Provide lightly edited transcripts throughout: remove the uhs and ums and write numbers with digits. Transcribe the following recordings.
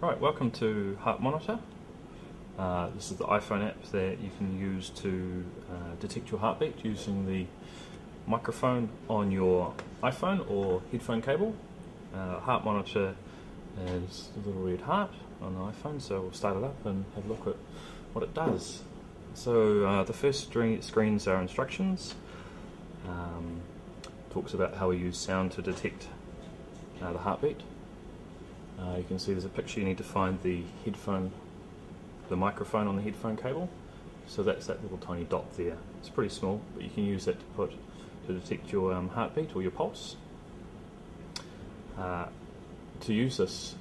Right, welcome to Heart Monitor. This is the iPhone app that you can use to detect your heartbeat using the microphone on your iPhone or headphone cable. Heart Monitor is a little red heart on the iPhone, so we'll start it up and have a look at what it does. So the first screens are instructions. Talks about how we use sound to detect the heartbeat. You can see there's a picture. You need to find the microphone on the headphone cable. So that's that little tiny dot there. It's pretty small, but you can use that to detect your heartbeat or your pulse. To use this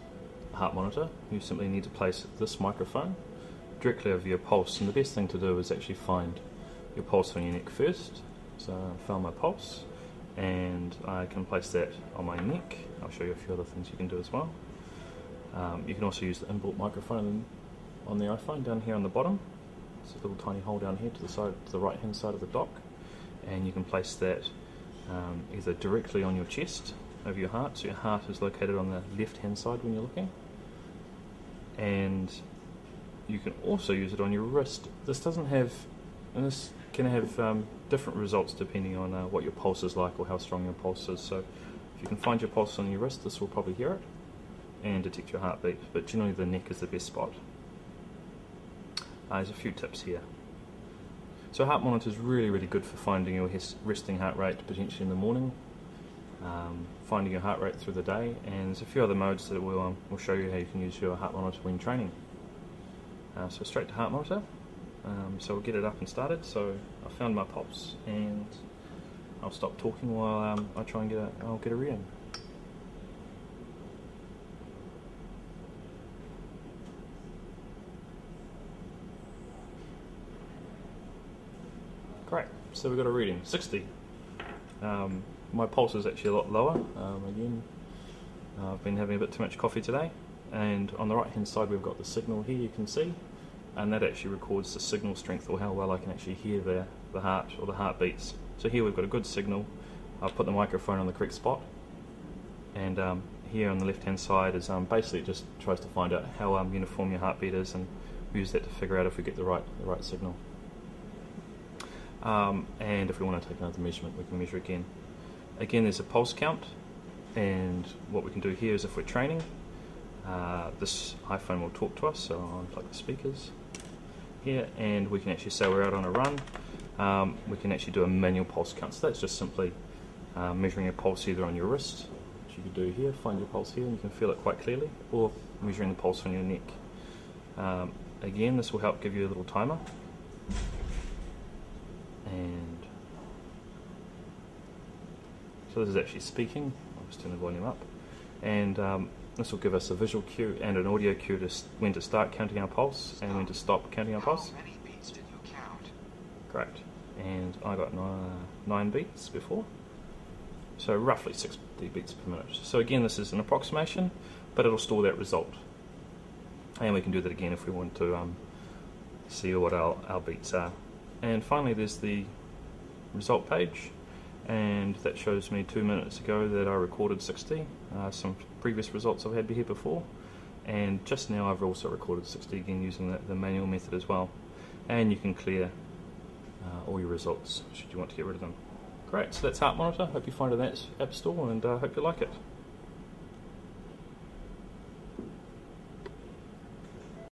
heart monitor, you simply need to place this microphone directly over your pulse, and the best thing to do is actually find your pulse on your neck first. So I found my pulse, and I can place that on my neck. I'll show you a few other things you can do as well. You can also use the inbuilt microphone on the iPhone down here on the bottom. It's a little tiny hole down here to the right hand side of the dock, and you can place that either directly on your chest over your heart, so your heart is located on the left hand side when you're looking, and you can also use it on your wrist. This can have different results depending on what your pulse is like or how strong your pulse is. So if you can find your pulse on your wrist, this will probably hear it and detect your heartbeat, but generally the neck is the best spot. There's a few tips here. So Heart Monitor is really good for finding your resting heart rate potentially in the morning, finding your heart rate through the day, and there's a few other modes that we'll show you how you can use your Heart Monitor when training. So straight to Heart Monitor. So we'll get it up and started. So I found my pulse, and I'll stop talking while I try and get a reading. Great, so we've got a reading, 60. My pulse is actually a lot lower. Again, I've been having a bit too much coffee today, and on the right hand side we've got the signal here, you can see, and that actually records the signal strength, or how well I can actually hear the heart or the heartbeats. So here we've got a good signal. I've put the microphone on the correct spot, and here on the left hand side is basically it just tries to find out how uniform your heartbeat is, and we use that to figure out if we get the right signal. And if we want to take another measurement, we can measure again. Again, there's a pulse count, and what we can do here is if we're training, this iPhone will talk to us, so I'll unplug the speakers here, and we can actually say we're out on a run. We can actually do a manual pulse count, so that's just simply measuring your pulse either on your wrist, which you could do here, find your pulse here and you can feel it quite clearly, or measuring the pulse on your neck. Again, this will help give you a little timer. And so this is actually speaking. I'll just turn the volume up, and this will give us a visual cue and an audio cue to when to start counting our pulse and when to stop counting our pulse. How many beats did you count? Great, and I got 9 beats before, so roughly 60 beats per minute. So again, this is an approximation, but it'll store that result, and we can do that again if we want to see what our beats are. And finally there's the result page, and that shows me 2 minutes ago that I recorded 60, some previous results I've had here before, and just now I've also recorded 60 again using the manual method as well. And you can clear all your results should you want to get rid of them. Great, so that's Heart Monitor. Hope you find it in that App Store, and hope you like it.